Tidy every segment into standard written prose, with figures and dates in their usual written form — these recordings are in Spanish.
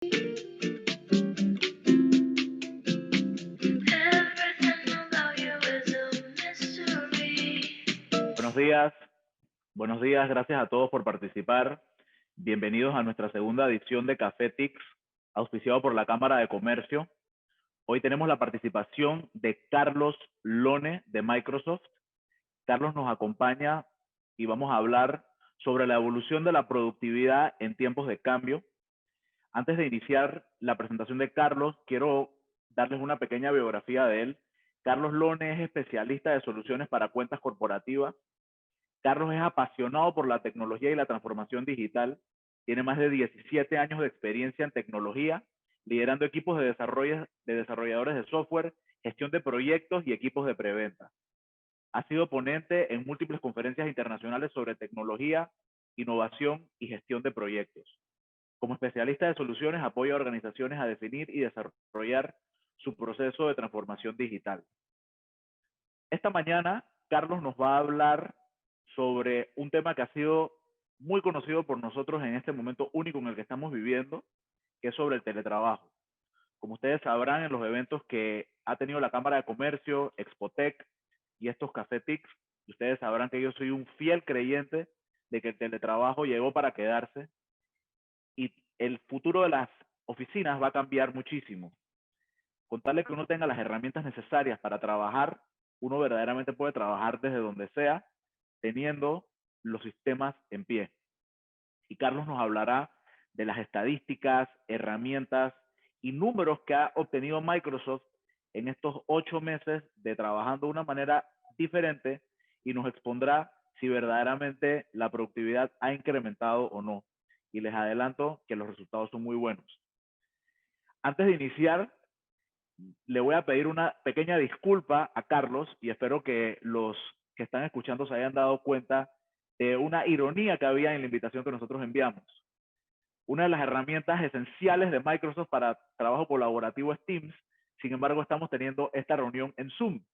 Buenos días, buenos días, gracias a todos por participar. Bienvenidos a nuestra segunda edición de Café TICS, auspiciado por la Cámara de Comercio. Hoy tenemos la participación de Carlos Lone de Microsoft. Carlos nos acompaña y vamos a hablar sobre la evolución de la productividad en tiempos de cambio. Antes de iniciar la presentación de Carlos, quiero darles una pequeña biografía de él. Carlos Lone es especialista de soluciones para cuentas corporativas. Carlos es apasionado por la tecnología y la transformación digital. Tiene más de 17 años de experiencia en tecnología, liderando equipos de desarrolladores de software, gestión de proyectos y equipos de preventa. Ha sido ponente en múltiples conferencias internacionales sobre tecnología, innovación y gestión de proyectos. Como especialista de soluciones, apoya a organizaciones a definir y desarrollar su proceso de transformación digital. Esta mañana, Carlos nos va a hablar sobre un tema que ha sido muy conocido por nosotros en este momento único en el que estamos viviendo, que es sobre el teletrabajo. Como ustedes sabrán, en los eventos que ha tenido la Cámara de Comercio, Expotec y estos Café TICS, ustedes sabrán que yo soy un fiel creyente de que el teletrabajo llegó para quedarse y el futuro de las oficinas va a cambiar muchísimo. Con tal de que uno tenga las herramientas necesarias para trabajar, uno verdaderamente puede trabajar desde donde sea, teniendo los sistemas en pie. Y Carlos nos hablará de las estadísticas, herramientas y números que ha obtenido Microsoft en estos 8 meses de trabajando de una manera diferente y nos expondrá si verdaderamente la productividad ha incrementado o no. Y les adelanto que los resultados son muy buenos. Antes de iniciar, le voy a pedir una pequeña disculpa a Carlos y espero que los que están escuchando se hayan dado cuenta de una ironía que había en la invitación que nosotros enviamos. Una de las herramientas esenciales de Microsoft para trabajo colaborativo es Teams. Sin embargo, estamos teniendo esta reunión en Zoom.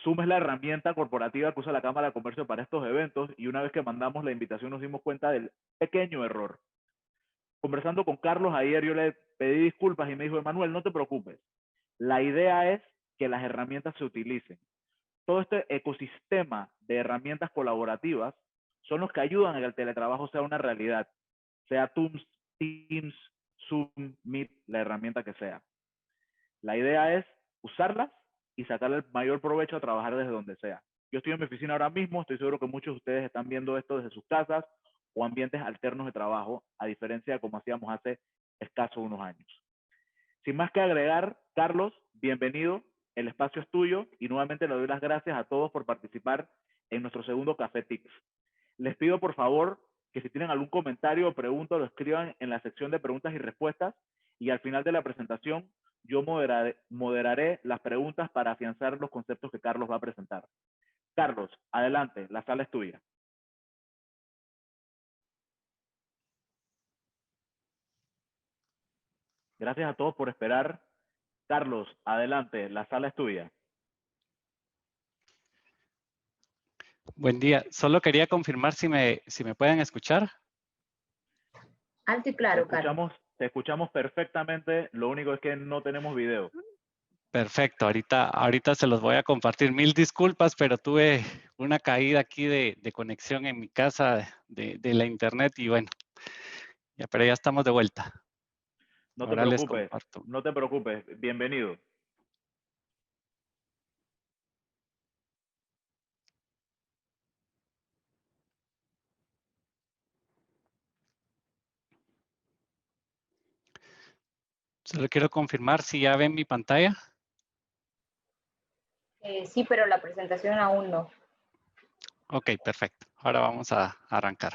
Zoom es la herramienta corporativa que usa la Cámara de Comercio para estos eventos y una vez que mandamos la invitación nos dimos cuenta del pequeño error. Conversando con Carlos ayer, yo le pedí disculpas y me dijo, Emanuel, no te preocupes. La idea es que las herramientas se utilicen. Todo este ecosistema de herramientas colaborativas son los que ayudan a que el teletrabajo sea una realidad, sea Teams, Zoom, Meet, la herramienta que sea. La idea es usarlas y sacarle el mayor provecho a trabajar desde donde sea. Yo estoy en mi oficina ahora mismo, estoy seguro que muchos de ustedes están viendo esto desde sus casas o ambientes alternos de trabajo, a diferencia de como hacíamos hace escasos unos años. Sin más que agregar, Carlos, bienvenido, el espacio es tuyo y nuevamente le doy las gracias a todos por participar en nuestro segundo Café TICS. Les pido por favor que si tienen algún comentario o pregunta lo escriban en la sección de preguntas y respuestas y al final de la presentación yo moderaré las preguntas para afianzar los conceptos que Carlos va a presentar. Carlos, adelante, la sala es tuya. Gracias a todos por esperar. Carlos, adelante, la sala es tuya. Buen día. Solo quería confirmar si me pueden escuchar. Alto y claro, Carlos. Te escuchamos perfectamente. Lo único es que no tenemos video. Perfecto. Ahorita se los voy a compartir. Mil disculpas, pero tuve una caída aquí de conexión en mi casa de la internet y bueno, pero ya estamos de vuelta. No te Ahora les preocupes, comparto. no te preocupes. Bienvenido. Solo quiero confirmar si ya ven mi pantalla. Sí, pero la presentación aún no. Ok, perfecto. Ahora vamos a arrancar.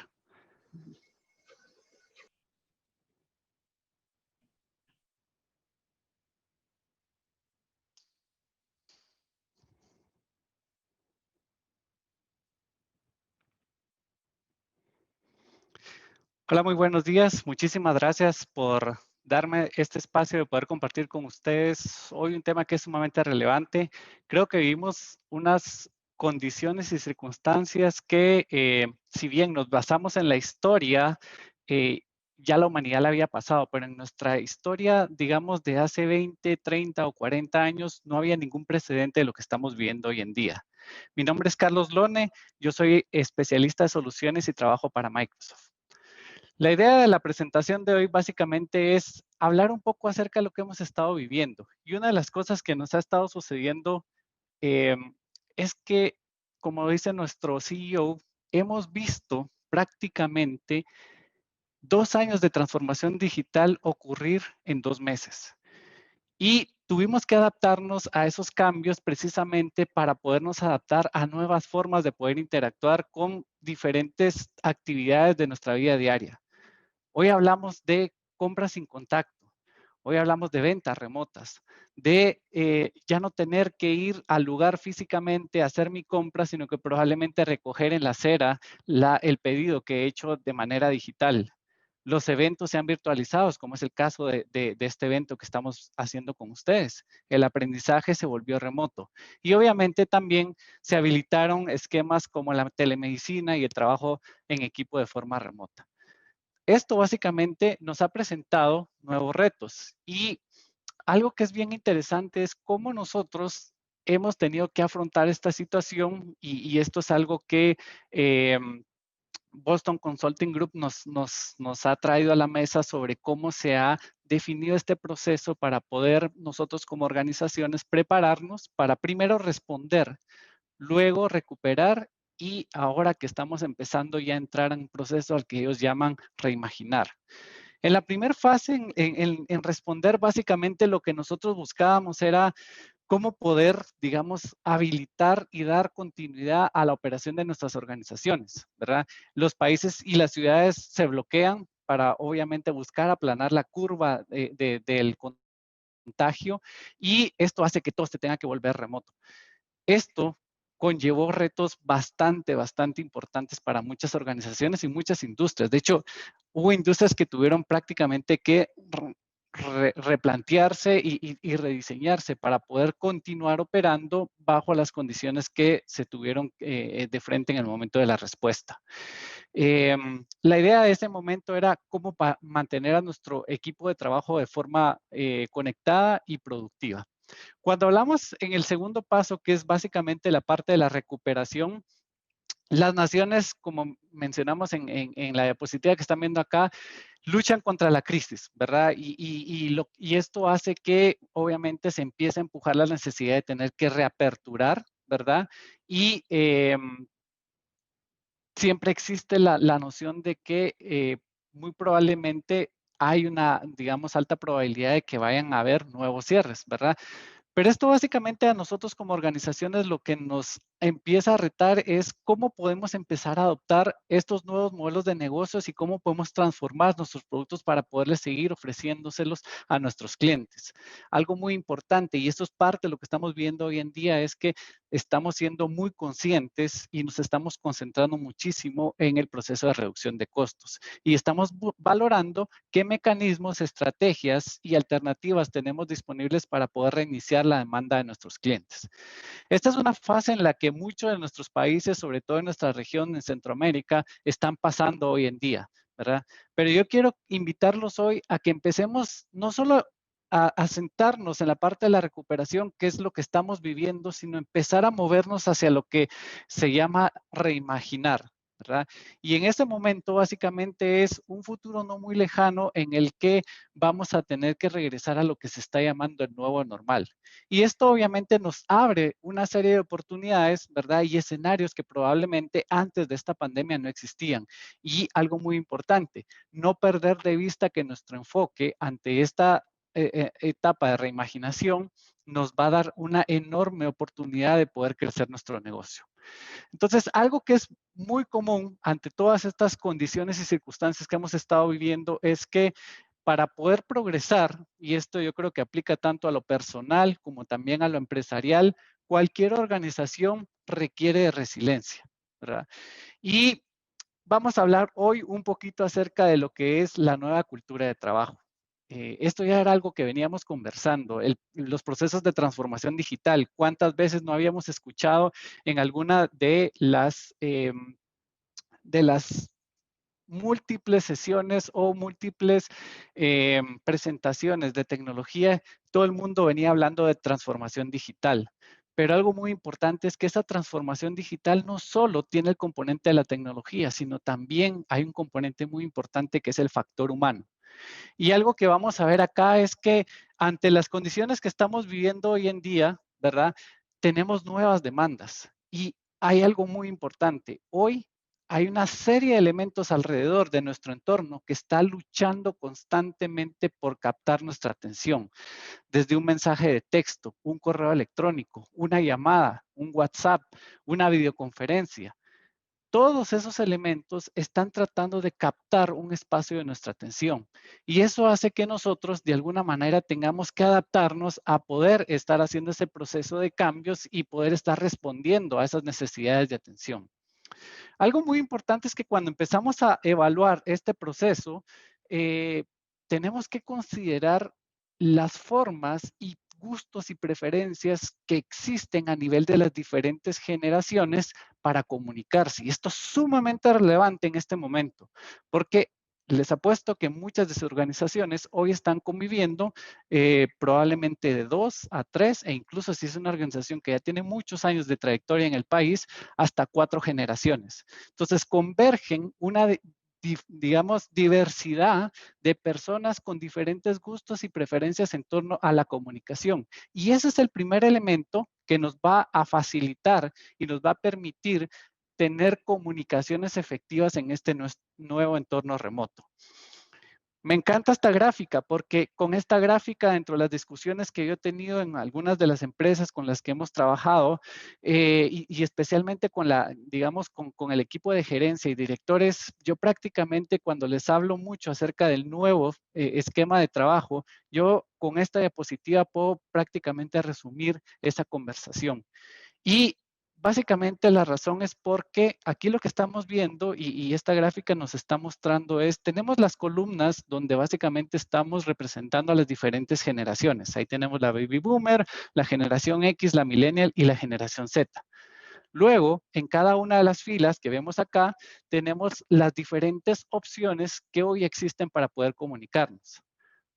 Hola, muy buenos días. Muchísimas gracias por darme este espacio de poder compartir con ustedes hoy un tema que es sumamente relevante. Creo que vivimos unas condiciones y circunstancias que, si bien nos basamos en la historia, ya la humanidad la había pasado, pero en nuestra historia, digamos, de hace 20, 30 o 40 años, no había ningún precedente de lo que estamos viendo hoy en día. Mi nombre es Carlos Lone, yo soy especialista de soluciones y trabajo para Microsoft. La idea de la presentación de hoy básicamente es hablar un poco acerca de lo que hemos estado viviendo. Y una de las cosas que nos ha estado sucediendo es que, como dice nuestro CEO, hemos visto prácticamente 2 años de transformación digital ocurrir en 2 meses. Y tuvimos que adaptarnos a esos cambios precisamente para podernos adaptar a nuevas formas de poder interactuar con diferentes actividades de nuestra vida diaria. Hoy hablamos de compras sin contacto. Hoy hablamos de ventas remotas, de ya no tener que ir al lugar físicamente a hacer mi compra, sino que probablemente recoger en la acera el pedido que he hecho de manera digital. Los eventos se han virtualizado, como es el caso de este evento que estamos haciendo con ustedes. El aprendizaje se volvió remoto. Y obviamente también se habilitaron esquemas como la telemedicina y el trabajo en equipo de forma remota. Esto básicamente nos ha presentado nuevos retos y algo que es bien interesante es cómo nosotros hemos tenido que afrontar esta situación y esto es algo que Boston Consulting Group nos ha traído a la mesa sobre cómo se ha definido este proceso para poder nosotros como organizaciones prepararnos para primero responder, luego recuperar y ahora que estamos empezando ya a entrar en un proceso al que ellos llaman reimaginar. En la primera fase, en responder, básicamente lo que nosotros buscábamos era cómo poder, digamos, habilitar y dar continuidad a la operación de nuestras organizaciones, ¿verdad? Los países y las ciudades se bloquean para, obviamente, buscar aplanar la curva del contagio y esto hace que todo se tenga que volver remoto. Esto conllevó retos bastante importantes para muchas organizaciones y muchas industrias. De hecho, hubo industrias que tuvieron prácticamente que replantearse y rediseñarse para poder continuar operando bajo las condiciones que se tuvieron de frente en el momento de la respuesta. La idea de ese momento era cómo mantener a nuestro equipo de trabajo de forma conectada y productiva. Cuando hablamos en el segundo paso, que es básicamente la parte de la recuperación, las naciones, como mencionamos en la diapositiva que están viendo acá, luchan contra la crisis, ¿verdad? Y esto hace que obviamente se empiece a empujar la necesidad de tener que reaperturar, ¿verdad? Y siempre existe la noción de que muy probablemente hay una, digamos, alta probabilidad de que vayan a haber nuevos cierres, ¿verdad? Pero esto básicamente a nosotros como organizaciones lo que nos empieza a retar es cómo podemos empezar a adoptar estos nuevos modelos de negocios y cómo podemos transformar nuestros productos para poderles seguir ofreciéndoselos a nuestros clientes. Algo muy importante, y esto es parte de lo que estamos viendo hoy en día, es que estamos siendo muy conscientes y nos estamos concentrando muchísimo en el proceso de reducción de costos. Y estamos valorando qué mecanismos, estrategias y alternativas tenemos disponibles para poder reiniciar la demanda de nuestros clientes. Esta es una fase en la que muchos de nuestros países, sobre todo en nuestra región en Centroamérica, están pasando hoy en día, ¿verdad? Pero yo quiero invitarlos hoy a que empecemos no solo a sentarnos en la parte de la recuperación, que es lo que estamos viviendo, sino empezar a movernos hacia lo que se llama reimaginar, ¿verdad? Y en este momento básicamente es un futuro no muy lejano en el que vamos a tener que regresar a lo que se está llamando el nuevo normal. Y esto obviamente nos abre una serie de oportunidades, ¿verdad? Y escenarios que probablemente antes de esta pandemia no existían. Y algo muy importante, no perder de vista que nuestro enfoque ante esta etapa de reimaginación nos va a dar una enorme oportunidad de poder crecer nuestro negocio. Entonces, algo que es muy común ante todas estas condiciones y circunstancias que hemos estado viviendo es que para poder progresar, y esto yo creo que aplica tanto a lo personal como también a lo empresarial, cualquier organización requiere de resiliencia, ¿verdad? Y vamos a hablar hoy un poquito acerca de lo que es la nueva cultura de trabajo. Esto ya era algo que veníamos conversando, los procesos de transformación digital. ¿Cuántas veces no habíamos escuchado en alguna de las múltiples sesiones o múltiples presentaciones de tecnología, todo el mundo venía hablando de transformación digital. Pero algo muy importante es que esa transformación digital no solo tiene el componente de la tecnología, sino también hay un componente muy importante que es el factor humano. Y algo que vamos a ver acá es que ante las condiciones que estamos viviendo hoy en día, ¿verdad? Tenemos nuevas demandas y hay algo muy importante. Hoy hay una serie de elementos alrededor de nuestro entorno que está luchando constantemente por captar nuestra atención, desde un mensaje de texto, un correo electrónico, una llamada, un WhatsApp, una videoconferencia. Todos esos elementos están tratando de captar un espacio de nuestra atención y eso hace que nosotros de alguna manera tengamos que adaptarnos a poder estar haciendo ese proceso de cambios y poder estar respondiendo a esas necesidades de atención. Algo muy importante es que cuando empezamos a evaluar este proceso, tenemos que considerar las formas y gustos y preferencias que existen a nivel de las diferentes generaciones para comunicarse. Y esto es sumamente relevante en este momento, porque les apuesto que muchas de sus organizaciones hoy están conviviendo probablemente de 2 a 3, e incluso si es una organización que ya tiene muchos años de trayectoria en el país, hasta 4 generaciones. Entonces, convergen una, digamos, diversidad de personas con diferentes gustos y preferencias en torno a la comunicación. Y ese es el primer elemento que nos va a facilitar y nos va a permitir tener comunicaciones efectivas en este nuevo entorno remoto. Me encanta esta gráfica porque con esta gráfica, dentro de las discusiones que yo he tenido en algunas de las empresas con las que hemos trabajado y especialmente con digamos, con el equipo de gerencia y directores, yo prácticamente cuando les hablo mucho acerca del nuevo esquema de trabajo, yo con esta diapositiva puedo prácticamente resumir esa conversación. Y básicamente la razón es porque aquí lo que estamos viendo y esta gráfica nos está mostrando es, tenemos las columnas donde básicamente estamos representando a las diferentes generaciones. Ahí tenemos la Baby Boomer, la generación X, la Millennial y la generación Z. Luego, en cada una de las filas que vemos acá, tenemos las diferentes opciones que hoy existen para poder comunicarnos.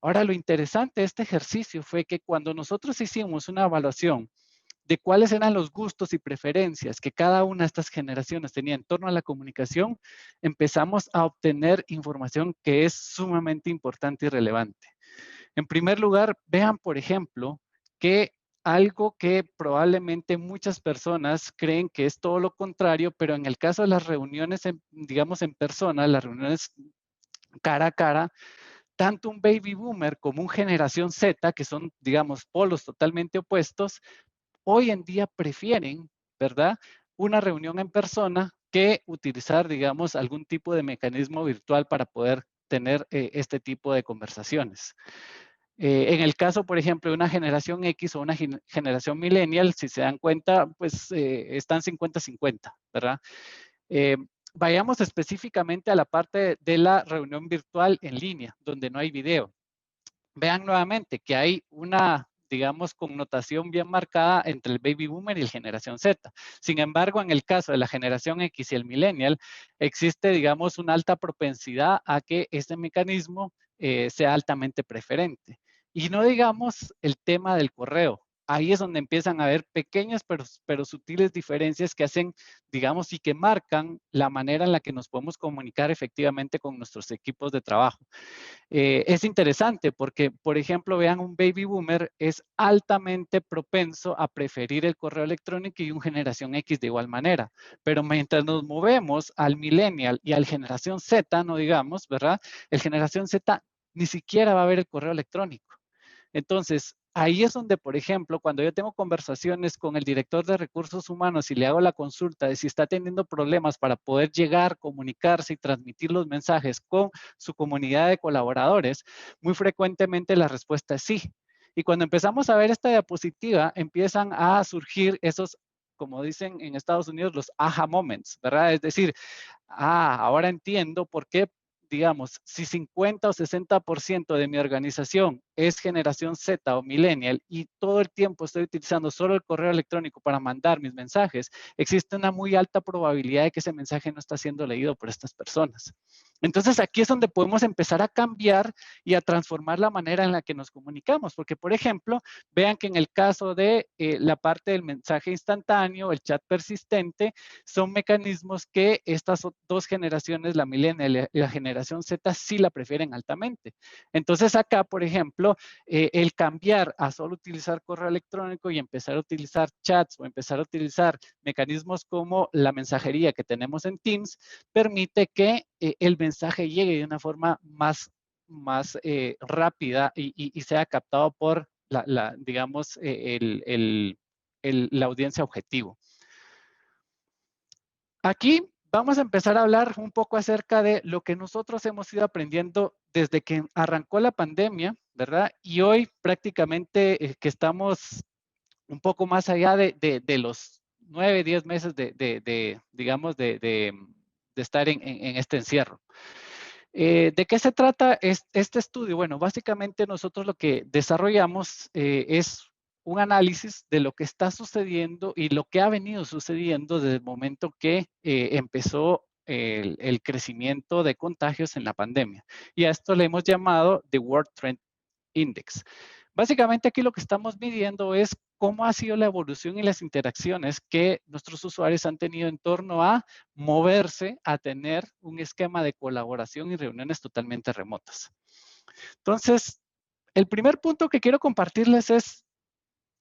Ahora, lo interesante de este ejercicio fue que cuando nosotros hicimos una evaluación de cuáles eran los gustos y preferencias que cada una de estas generaciones tenía en torno a la comunicación, empezamos a obtener información que es sumamente importante y relevante. En primer lugar, vean, por ejemplo, que algo que probablemente muchas personas creen que es todo lo contrario, pero en el caso de las reuniones, digamos, en persona, las reuniones cara a cara, tanto un baby boomer como un generación Z, que son, digamos, polos totalmente opuestos, hoy en día prefieren, ¿verdad?, una reunión en persona que utilizar, digamos, algún tipo de mecanismo virtual para poder tener este tipo de conversaciones. En el caso, por ejemplo, de una generación X o una generación millennial, si se dan cuenta, pues están 50-50, ¿verdad? Eh, Vayamos específicamente a la parte de la reunión virtual en línea, donde no hay video. Vean nuevamente que hay una, digamos, connotación bien marcada entre el baby boomer y la generación Z. Sin embargo, en el caso de la generación X y el millennial, existe, digamos, una alta propensidad a que este mecanismo sea altamente preferente. Y no digamos el tema del correo. Ahí es donde empiezan a haber pequeñas pero sutiles diferencias que hacen, digamos, y que marcan la manera en la que nos podemos comunicar efectivamente con nuestros equipos de trabajo. Es interesante porque, por ejemplo, vean, un baby boomer es altamente propenso a preferir el correo electrónico y un generación X de igual manera. Pero mientras nos movemos al millennial y al generación Z, no digamos, ¿verdad? El generación Z ni siquiera va a ver el correo electrónico. Entonces, ahí es donde, por ejemplo, cuando yo tengo conversaciones con el director de recursos humanos y le hago la consulta de si está teniendo problemas para poder llegar, comunicarse y transmitir los mensajes con su comunidad de colaboradores, muy frecuentemente la respuesta es sí. Y cuando empezamos a ver esta diapositiva, empiezan a surgir esos, como dicen en Estados Unidos, los aha moments, ¿verdad? Es decir, ahora entiendo por qué, digamos, si 50 o 60% de mi organización es generación Z o millennial y todo el tiempo estoy utilizando solo el correo electrónico para mandar mis mensajes, existe una muy alta probabilidad de que ese mensaje no está siendo leído por estas personas. Entonces, aquí es donde podemos empezar a cambiar y a transformar la manera en la que nos comunicamos. Porque, por ejemplo, vean que en el caso de la parte del mensaje instantáneo, el chat persistente, son mecanismos que estas dos generaciones, la millennial y la generación Z, sí la prefieren altamente. Entonces, acá, por ejemplo, el cambiar a solo utilizar correo electrónico y empezar a utilizar chats o empezar a utilizar mecanismos como la mensajería que tenemos en Teams, permite que el mensaje llegue de una forma más rápida y sea captado por digamos, la audiencia objetivo. Aquí vamos a empezar a hablar un poco acerca de lo que nosotros hemos ido aprendiendo desde que arrancó la pandemia, ¿verdad? Y hoy prácticamente que estamos un poco más allá de los 9, 10 meses digamos, de estar en este encierro. ¿De qué se trata este estudio? Bueno, básicamente nosotros lo que desarrollamos es un análisis de lo que está sucediendo y lo que ha venido sucediendo desde el momento que empezó el crecimiento de contagios en la pandemia. Y a esto le hemos llamado The World Trend Index. Básicamente aquí lo que estamos midiendo es cómo ha sido la evolución y las interacciones que nuestros usuarios han tenido en torno a moverse, a tener un esquema de colaboración y reuniones totalmente remotas. Entonces, el primer punto que quiero compartirles es,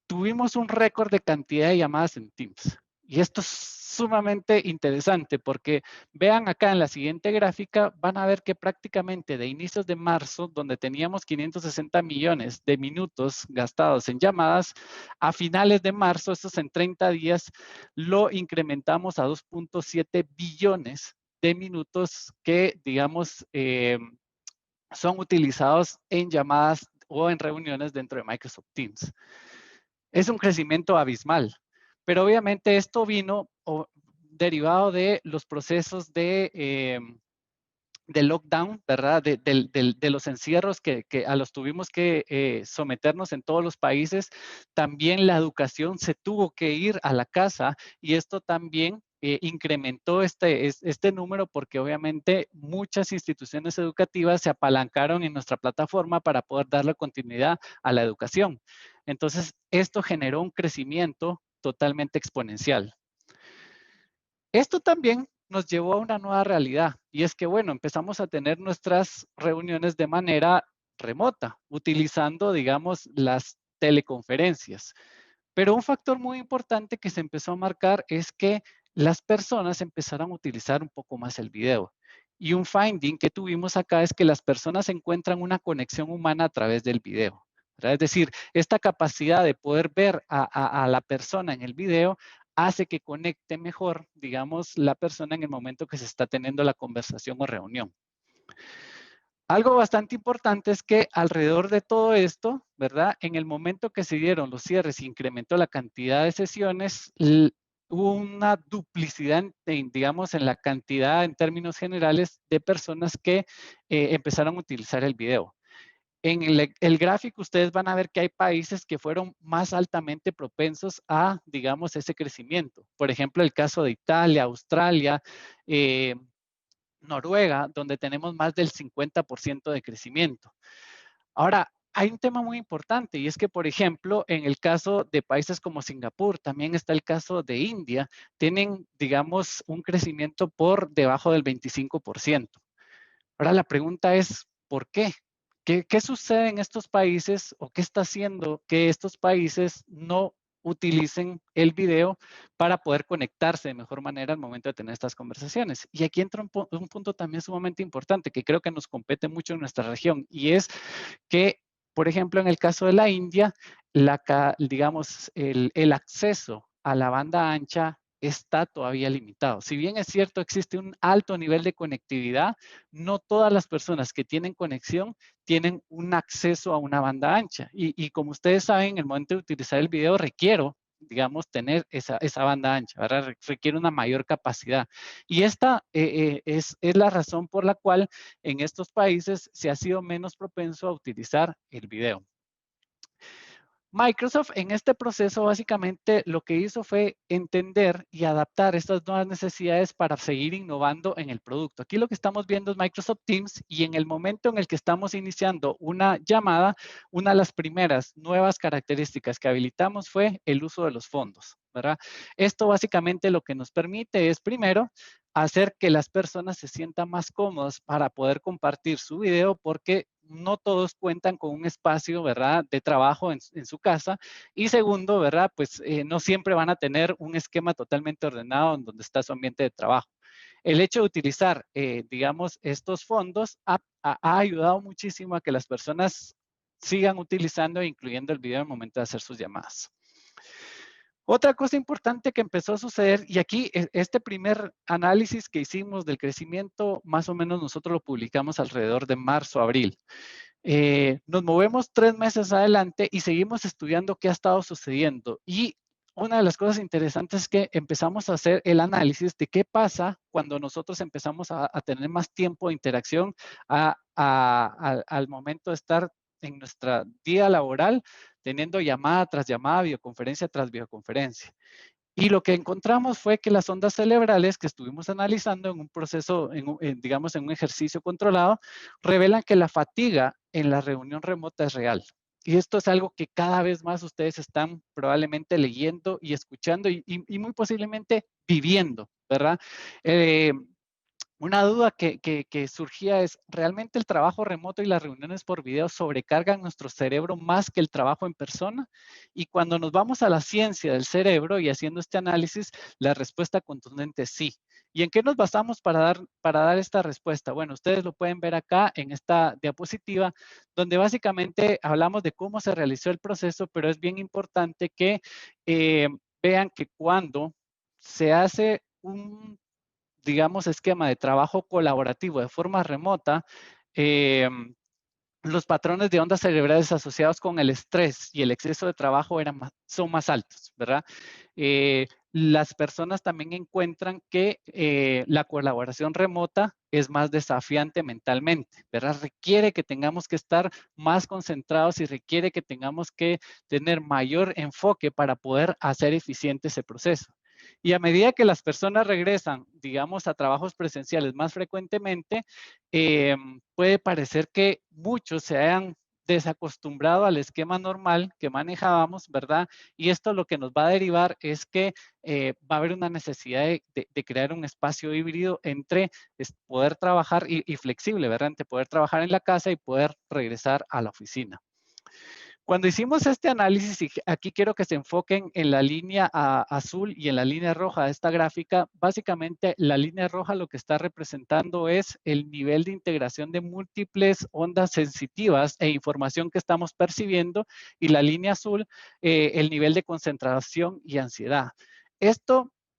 tuvimos un récord de cantidad de llamadas en Teams. Y esto es sumamente interesante porque vean acá en la siguiente gráfica, van a ver que prácticamente de inicios de marzo, donde teníamos 560 millones de minutos gastados en llamadas, a finales de marzo, estos en 30 días, lo incrementamos a 2.7 billones de minutos que, digamos, son utilizados en llamadas o en reuniones dentro de Microsoft Teams. Es un crecimiento abismal, pero obviamente esto vino derivado de los procesos de lockdown, ¿verdad? De los encierros que a los tuvimos que someternos en todos los países. También la educación se tuvo que ir a la casa y esto también incrementó este número porque obviamente muchas instituciones educativas se apalancaron en nuestra plataforma para poder darle continuidad a la educación. Entonces, esto generó un crecimiento totalmente exponencial. Esto también nos llevó a una nueva realidad y es que, bueno, empezamos a tener nuestras reuniones de manera remota, utilizando, digamos, las teleconferencias. Pero un factor muy importante que se empezó a marcar es que las personas empezaron a utilizar un poco más el video. Y un finding que tuvimos acá es que las personas encuentran una conexión humana a través del video. ¿verdad? Es decir, esta capacidad de poder ver a la persona en el video hace que conecte mejor, digamos, la persona en el momento que se está teniendo la conversación o reunión. Algo bastante importante es que alrededor de todo esto, ¿verdad? En el momento que se dieron los cierres y incrementó la cantidad de sesiones, hubo una duplicidad, digamos, en la cantidad en términos generales de personas que empezaron a utilizar el video. En el gráfico ustedes van a ver que hay países que fueron más altamente propensos a, digamos, ese crecimiento. Por ejemplo, el caso de Italia, Australia, Noruega, donde tenemos más del 50% de crecimiento. Ahora, hay un tema muy importante y es que, por ejemplo, en el caso de países como Singapur, también está el caso de India, tienen, digamos, un crecimiento por debajo del 25%. Ahora, la pregunta es, ¿por qué? ¿Qué sucede en estos países o qué está haciendo que estos países no utilicen el video para poder conectarse de mejor manera al momento de tener estas conversaciones? Y aquí entra un punto también sumamente importante que creo que nos compete mucho en nuestra región y es que, por ejemplo, en el caso de la India, digamos, el acceso a la banda ancha está todavía limitado. Si bien es cierto, existe un alto nivel de conectividad, no todas las personas que tienen conexión tienen un acceso a una banda ancha. Y como ustedes saben, en el momento de utilizar el video requiero, digamos, tener esa banda ancha, ¿verdad? Requiere una mayor capacidad. Y esta es la razón por la cual en estos países se ha sido menos propenso a utilizar el video. Microsoft en este proceso básicamente lo que hizo fue entender y adaptar estas nuevas necesidades para seguir innovando en el producto. Aquí lo que estamos viendo es Microsoft Teams y en el momento en el que estamos iniciando una llamada, una de las primeras nuevas características que habilitamos fue el uso de los fondos, ¿verdad? Esto básicamente lo que nos permite es primero hacer que las personas se sientan más cómodas para poder compartir su video porque no todos cuentan con un espacio, ¿verdad?, de trabajo en su casa. Y segundo, ¿verdad?, pues no siempre van a tener un esquema totalmente ordenado en donde está su ambiente de trabajo. El hecho de utilizar, digamos, estos fondos ha ayudado muchísimo a que las personas sigan utilizando e incluyendo el video en el momento de hacer sus llamadas. Otra cosa importante que empezó a suceder, y aquí este primer análisis que hicimos del crecimiento, más o menos nosotros lo publicamos alrededor de marzo, abril. Nos movemos 3 meses adelante y seguimos estudiando qué ha estado sucediendo. Y una de las cosas interesantes es que empezamos a hacer el análisis de qué pasa cuando nosotros empezamos a tener más tiempo de interacción al momento de estar en nuestra día laboral, teniendo llamada tras llamada, videoconferencia tras videoconferencia. Y lo que encontramos fue que las ondas cerebrales que estuvimos analizando en un proceso, digamos, en un ejercicio controlado, revelan que la fatiga en la reunión remota es real. Y esto es algo que cada vez más ustedes están probablemente leyendo y escuchando y muy posiblemente viviendo, ¿verdad? Una duda que surgía es, ¿realmente el trabajo remoto y las reuniones por video sobrecargan nuestro cerebro más que el trabajo en persona? Y cuando nos vamos a la ciencia del cerebro y haciendo este análisis, la respuesta contundente es sí. ¿Y en qué nos basamos para dar esta respuesta? Bueno, ustedes lo pueden ver acá en esta diapositiva, donde básicamente hablamos de cómo se realizó el proceso, pero es bien importante que vean que cuando se hace un, digamos, esquema de trabajo colaborativo de forma remota, los patrones de ondas cerebrales asociados con el estrés y el exceso de trabajo son más altos, ¿verdad? Las personas también encuentran que la colaboración remota es más desafiante mentalmente, ¿verdad? Requiere que tengamos que estar más concentrados y requiere que tengamos que tener mayor enfoque para poder hacer eficiente ese proceso. Y a medida que las personas regresan, digamos, a trabajos presenciales más frecuentemente, puede parecer que muchos se hayan desacostumbrado al esquema normal que manejábamos, ¿verdad? Y esto lo que nos va a derivar es que va a haber una necesidad de crear un espacio híbrido entre poder trabajar y flexible, ¿verdad? Entre poder trabajar en la casa y poder regresar a la oficina. Cuando hicimos este análisis, y aquí quiero que se enfoquen en la línea azul y en la línea roja de esta gráfica, básicamente la línea roja lo que está representando es el nivel de integración de múltiples ondas sensitivas e información que estamos percibiendo y la línea azul, el nivel de concentración y ansiedad.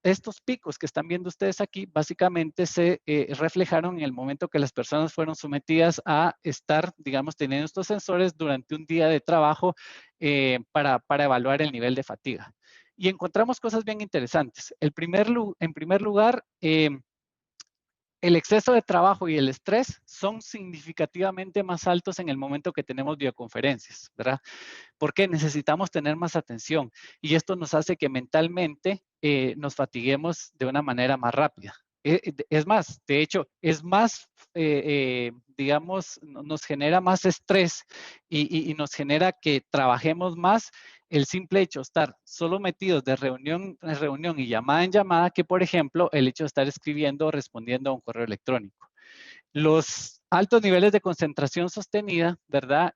Estos picos que están viendo ustedes aquí básicamente se reflejaron en el momento que las personas fueron sometidas a estar, digamos, teniendo estos sensores durante un día de trabajo para evaluar el nivel de fatiga. Y encontramos cosas bien interesantes. En primer lugar, el exceso de trabajo y el estrés son significativamente más altos en el momento que tenemos videoconferencias, ¿verdad? Porque necesitamos tener más atención y esto nos hace que mentalmente nos fatiguemos de una manera más rápida. Es más, de hecho, es más, digamos, nos genera más estrés y nos genera que trabajemos más el simple hecho de estar solo metidos de reunión en reunión y llamada en llamada que, por ejemplo, el hecho de estar escribiendo o respondiendo a un correo electrónico. Los altos niveles de concentración sostenida, ¿verdad?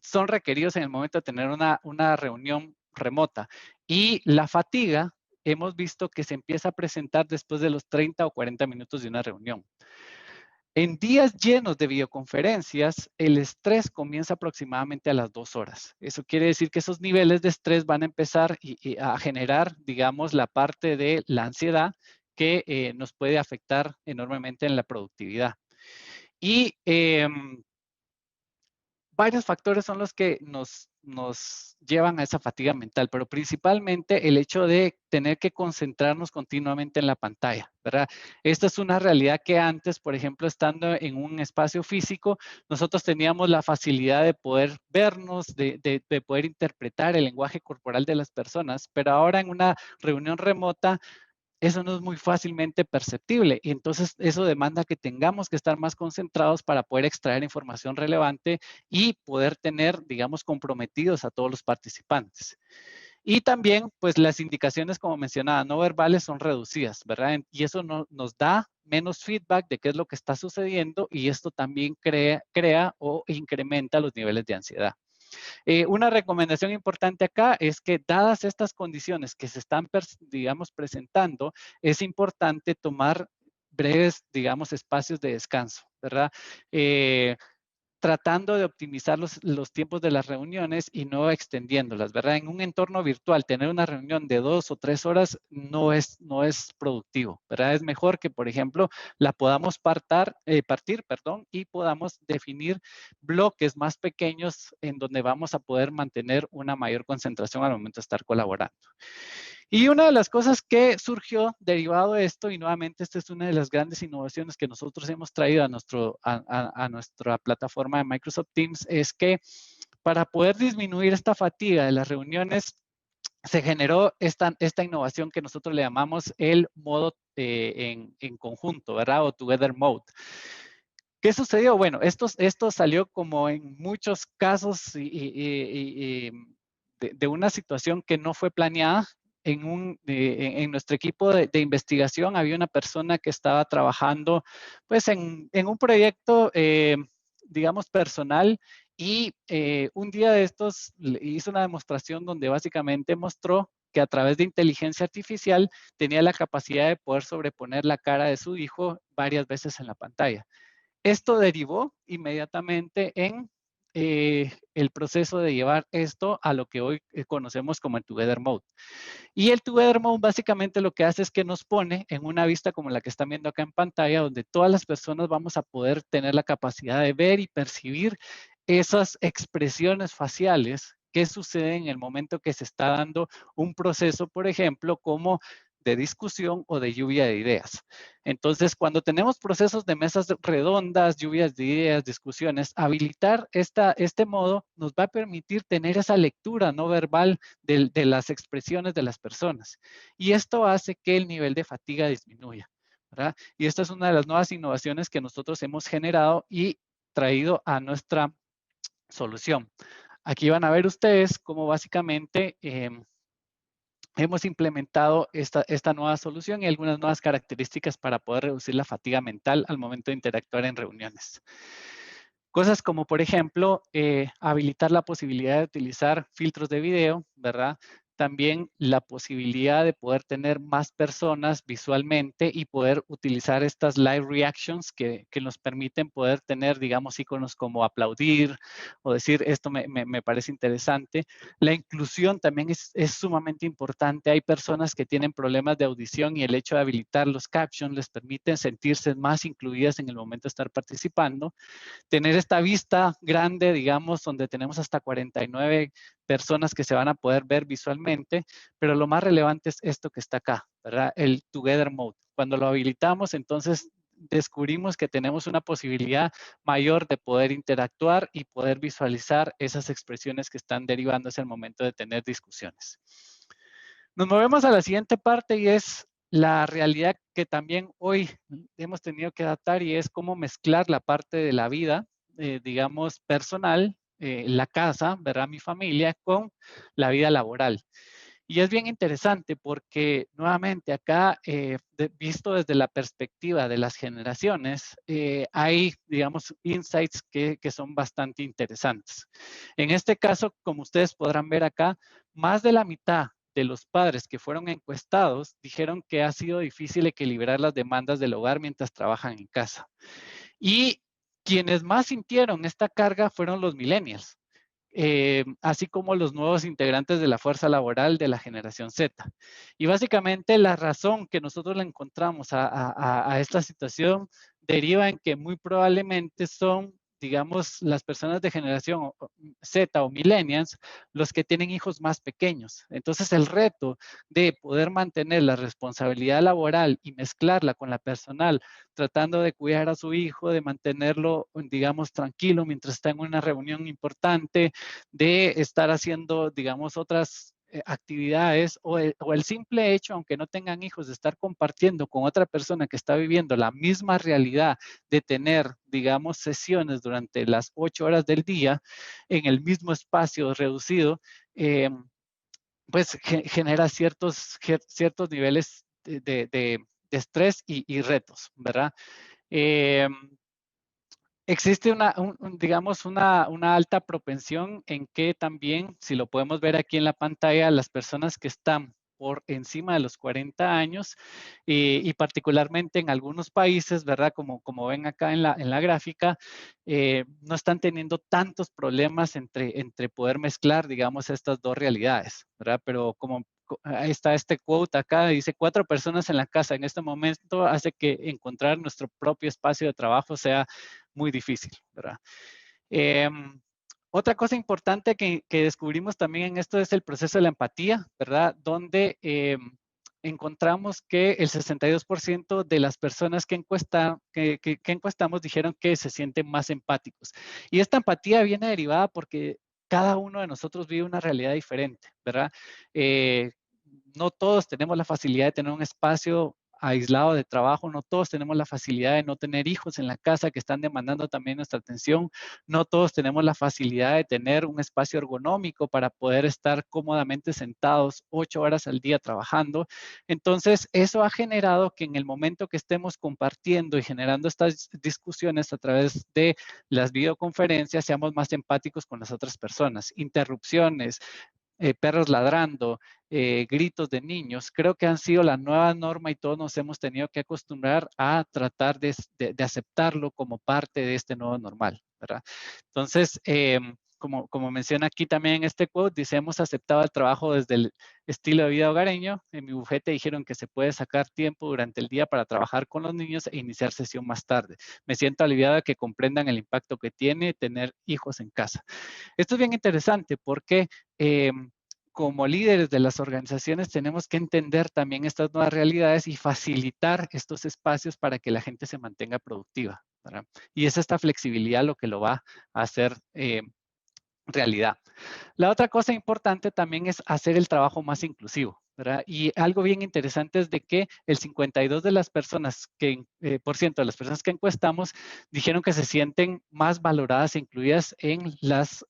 Son requeridos en el momento de tener una reunión remota. Y la fatiga, hemos visto que se empieza a presentar después de los 30 o 40 minutos de una reunión. En días llenos de videoconferencias, el estrés comienza aproximadamente a las 2 horas. Eso quiere decir que esos niveles de estrés van a empezar a generar, digamos, la parte de la ansiedad que nos puede afectar enormemente en la productividad. Y varios factores son los que nos nos llevan a esa fatiga mental, pero principalmente el hecho de tener que concentrarnos continuamente en la pantalla, ¿verdad? Esta es una realidad que antes, por ejemplo, estando en un espacio físico, nosotros teníamos la facilidad de poder vernos, de poder interpretar el lenguaje corporal de las personas, pero ahora en una reunión remota, eso no es muy fácilmente perceptible y entonces eso demanda que tengamos que estar más concentrados para poder extraer información relevante y poder tener, digamos, comprometidos a todos los participantes. Y también, pues las indicaciones, como mencionaba, no verbales son reducidas, ¿verdad? Y eso nos da menos feedback de qué es lo que está sucediendo y esto también crea o incrementa los niveles de ansiedad. Una recomendación importante acá es que dadas estas condiciones que se están, digamos, presentando, es importante tomar breves, digamos, espacios de descanso, ¿verdad? Tratando de optimizar los tiempos de las reuniones y no extendiéndolas, ¿verdad? En un entorno virtual, tener una reunión de 2 o 3 horas no es productivo, ¿verdad? Es mejor que, por ejemplo, la podamos partir, y podamos definir bloques más pequeños en donde vamos a poder mantener una mayor concentración al momento de estar colaborando. Y una de las cosas que surgió derivado de esto, y nuevamente esta es una de las grandes innovaciones que nosotros hemos traído a nuestra plataforma de Microsoft Teams, es que para poder disminuir esta fatiga de las reuniones, se generó esta innovación que nosotros le llamamos el modo en conjunto, ¿verdad? O Together Mode. ¿Qué sucedió? Bueno, esto salió como en muchos casos de una situación que no fue planeada. En nuestro equipo de investigación había una persona que estaba trabajando pues en un proyecto, digamos, personal y un día de estos hizo una demostración donde básicamente mostró que a través de inteligencia artificial tenía la capacidad de poder sobreponer la cara de su hijo varias veces en la pantalla. Esto derivó inmediatamente en el proceso de llevar esto a lo que hoy conocemos como el Together Mode. Y el Together Mode básicamente lo que hace es que nos pone en una vista como la que están viendo acá en pantalla, donde todas las personas vamos a poder tener la capacidad de ver y percibir esas expresiones faciales que suceden en el momento que se está dando un proceso, por ejemplo, como de discusión o de lluvia de ideas. Entonces, cuando tenemos procesos de mesas redondas, lluvias de ideas, discusiones, habilitar este modo nos va a permitir tener esa lectura no verbal de las expresiones de las personas. Y esto hace que el nivel de fatiga disminuya, ¿verdad? Y esta es una de las nuevas innovaciones que nosotros hemos generado y traído a nuestra solución. Aquí van a ver ustedes cómo básicamente hemos implementado esta nueva solución y algunas nuevas características para poder reducir la fatiga mental al momento de interactuar en reuniones. Cosas como, por ejemplo, habilitar la posibilidad de utilizar filtros de video, ¿verdad? También la posibilidad de poder tener más personas visualmente y poder utilizar estas live reactions que nos permiten poder tener, digamos, iconos como aplaudir o decir esto me parece interesante. La inclusión también es sumamente importante. Hay personas que tienen problemas de audición y el hecho de habilitar los captions les permite sentirse más incluidas en el momento de estar participando. Tener esta vista grande, digamos, donde tenemos hasta 49 personas que se van a poder ver visualmente, pero lo más relevante es esto que está acá, ¿verdad? El Together Mode. Cuando lo habilitamos, entonces descubrimos que tenemos una posibilidad mayor de poder interactuar y poder visualizar esas expresiones que están derivándose al momento de tener discusiones. Nos movemos a la siguiente parte y es la realidad que también hoy hemos tenido que adaptar y es cómo mezclar la parte de la vida, digamos, personal, la casa, ¿verdad? Mi familia, con la vida laboral. Y es bien interesante porque nuevamente acá, visto desde la perspectiva de las generaciones, hay, digamos, insights que son bastante interesantes. En este caso, como ustedes podrán ver acá, más de la mitad de los padres que fueron encuestados dijeron que ha sido difícil equilibrar las demandas del hogar mientras trabajan en casa. Y quienes más sintieron esta carga fueron los millennials. Así como los nuevos integrantes de la fuerza laboral de la generación Z. Y básicamente la razón que nosotros le encontramos a esta situación deriva en que muy probablemente son, digamos, las personas de generación Z o millennials, los que tienen hijos más pequeños. Entonces, el reto de poder mantener la responsabilidad laboral y mezclarla con la personal, tratando de cuidar a su hijo, de mantenerlo, digamos, tranquilo mientras está en una reunión importante, de estar haciendo, digamos, otras actividades o el simple hecho, aunque no tengan hijos, de estar compartiendo con otra persona que está viviendo la misma realidad de tener, digamos, sesiones durante las 8 horas del día en el mismo espacio reducido, pues genera ciertos niveles de estrés y retos, ¿verdad? Existe digamos, una alta propensión en que también, si lo podemos ver aquí en la pantalla, las personas que están por encima de los 40 años y particularmente en algunos países, ¿verdad? Como ven acá en la gráfica, no están teniendo tantos problemas entre poder mezclar, digamos, estas dos realidades, ¿verdad? Pero como ahí está este quote acá, dice 4 personas en la casa en este momento hace que encontrar nuestro propio espacio de trabajo sea muy difícil, ¿verdad? Otra cosa importante que descubrimos también en esto es el proceso de la empatía, ¿verdad? Donde encontramos que el 62% de las personas que encuestamos dijeron que se sienten más empáticos. Y esta empatía viene derivada porque cada uno de nosotros vive una realidad diferente, ¿verdad? No todos tenemos la facilidad de tener un espacio aislado de trabajo, no todos tenemos la facilidad de no tener hijos en la casa que están demandando también nuestra atención, no todos tenemos la facilidad de tener un espacio ergonómico para poder estar cómodamente sentados 8 horas al día trabajando. Entonces, eso ha generado que en el momento que estemos compartiendo y generando estas discusiones a través de las videoconferencias, seamos más empáticos con las otras personas. Interrupciones, perros ladrando, gritos de niños, creo que han sido la nueva norma y todos nos hemos tenido que acostumbrar a tratar de aceptarlo como parte de este nuevo normal, ¿verdad? Entonces, como menciona aquí también en este quote, dice, hemos aceptado el trabajo desde el estilo de vida hogareño. En mi bufete dijeron que se puede sacar tiempo durante el día para trabajar con los niños e iniciar sesión más tarde. Me siento aliviado de que comprendan el impacto que tiene tener hijos en casa. Esto es bien interesante porque como líderes de las organizaciones tenemos que entender también estas nuevas realidades y facilitar estos espacios para que la gente se mantenga productiva, ¿verdad? Y es esta flexibilidad lo que lo va a hacer realidad. La otra cosa importante también es hacer el trabajo más inclusivo, ¿verdad? Y algo bien interesante es de que el 52% de las personas que encuestamos dijeron que se sienten más valoradas e incluidas en las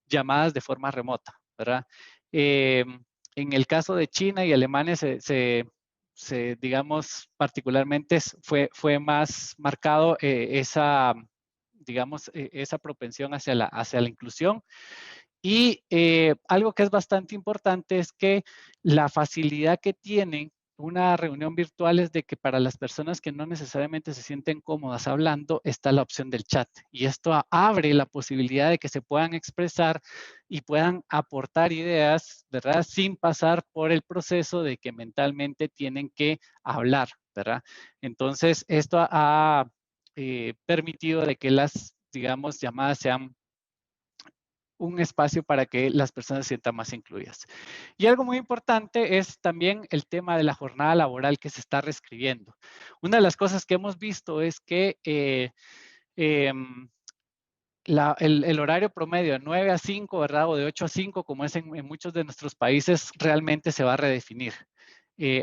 llamadas de forma remota, ¿verdad? En el caso de China y Alemania digamos, particularmente fue más marcado digamos, esa propensión hacia la inclusión. Y algo que es bastante importante es que la facilidad que tienen una reunión virtual es de que para las personas que no necesariamente se sienten cómodas hablando, está la opción del chat. Y esto abre la posibilidad de que se puedan expresar y puedan aportar ideas, ¿verdad? Sin pasar por el proceso de que mentalmente tienen que hablar, ¿verdad? Entonces, esto ha permitido de que las, digamos, llamadas sean un espacio para que las personas se sientan más incluidas. Y algo muy importante es también el tema de la jornada laboral que se está reescribiendo. Una de las cosas que hemos visto es que el horario promedio de 9 a 5, ¿verdad? O de 8 a 5, como es en muchos de nuestros países, realmente se va a redefinir.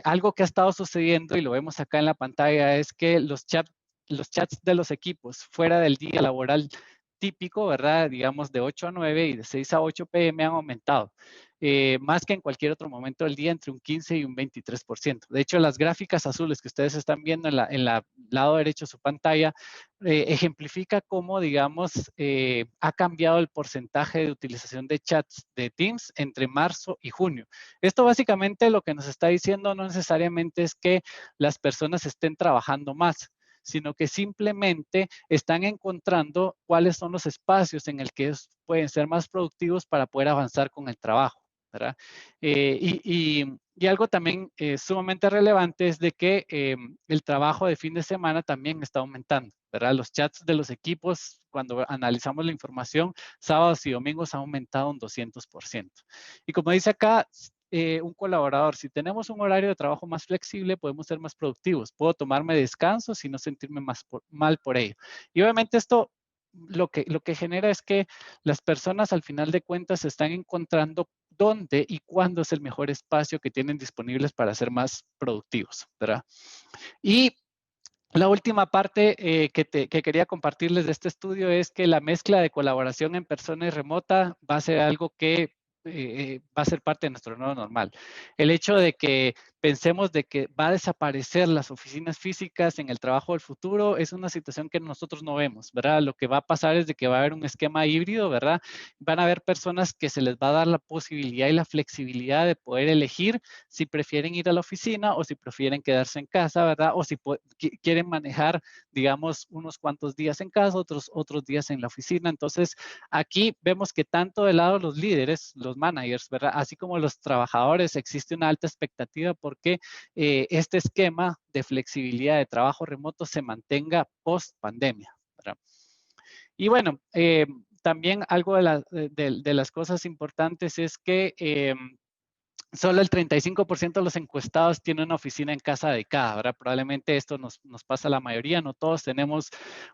Algo que ha estado sucediendo, y lo vemos acá en la pantalla, es que los chats de los equipos fuera del día laboral típico, ¿verdad? Digamos de 8 a 9 y de 6 a 8 p.m. han aumentado, más que en cualquier otro momento del día, entre un 15 y un 23%. De hecho, las gráficas azules que ustedes están viendo en la lado derecho de su pantalla ejemplifica cómo, digamos, ha cambiado el porcentaje de utilización de chats de Teams entre marzo y junio. Esto básicamente lo que nos está diciendo no necesariamente es que las personas estén trabajando más, sino que simplemente están encontrando cuáles son los espacios en el que pueden ser más productivos para poder avanzar con el trabajo, ¿verdad? Y algo también sumamente relevante es de que el trabajo de fin de semana también está aumentando, ¿verdad? Los chats de los equipos, cuando analizamos la información, sábados y domingos ha aumentado un 200%. Y como dice acá, un colaborador, si tenemos un horario de trabajo más flexible, podemos ser más productivos. Puedo tomarme descansos y no sentirme mal por ello. Y obviamente esto lo que genera es que las personas al final de cuentas se están encontrando dónde y cuándo es el mejor espacio que tienen disponibles para ser más productivos, ¿verdad? Y la última parte que quería compartirles de este estudio es que la mezcla de colaboración en persona y remota va a ser algo que va a ser parte de nuestro nuevo normal. El hecho de que pensemos de que va a desaparecer las oficinas físicas en el trabajo del futuro es una situación que nosotros no vemos, ¿verdad? Lo que va a pasar es de que va a haber un esquema híbrido, ¿verdad? Van a haber personas que se les va a dar la posibilidad y la flexibilidad de poder elegir si prefieren ir a la oficina o si prefieren quedarse en casa, ¿verdad? O si quieren manejar, digamos, unos cuantos días en casa, otros días en la oficina. Entonces, aquí vemos que tanto del lado de los líderes, los managers, ¿verdad? Así como los trabajadores, existe una alta expectativa porque este esquema de flexibilidad de trabajo remoto se mantenga post pandemia, ¿verdad? Y bueno, también algo de las cosas importantes es que solo el 35% de los encuestados tienen una oficina en casa dedicada, ¿verdad? Probablemente esto nos pasa a la mayoría, no todos tenemos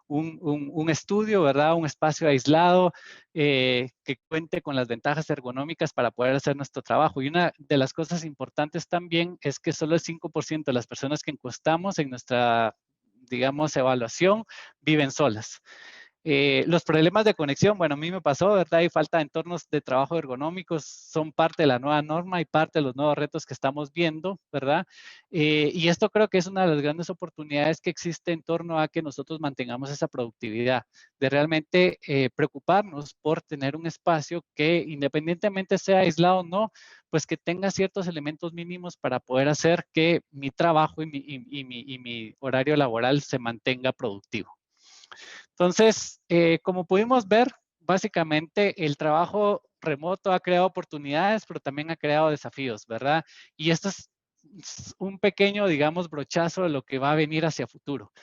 un estudio, ¿verdad? Un espacio aislado que cuente con las ventajas ergonómicas para poder hacer nuestro trabajo. Y una de las cosas importantes también es que solo el 5% de las personas que encuestamos en nuestra, digamos, evaluación viven solas. Los problemas de conexión, bueno, a mí me pasó, ¿verdad? Y falta de entornos de trabajo ergonómicos son parte de la nueva norma y parte de los nuevos retos que estamos viendo, ¿verdad? Y esto creo que es una de las grandes oportunidades que existe en torno a que nosotros mantengamos esa productividad, de realmente preocuparnos por tener un espacio que independientemente sea aislado o no, pues que tenga ciertos elementos mínimos para poder hacer que mi trabajo y mi horario laboral se mantenga productivo. Entonces, como pudimos ver, básicamente el trabajo remoto ha creado oportunidades, pero también ha creado desafíos, ¿verdad? Y esto es un pequeño, digamos, brochazo de lo que va a venir hacia futuro.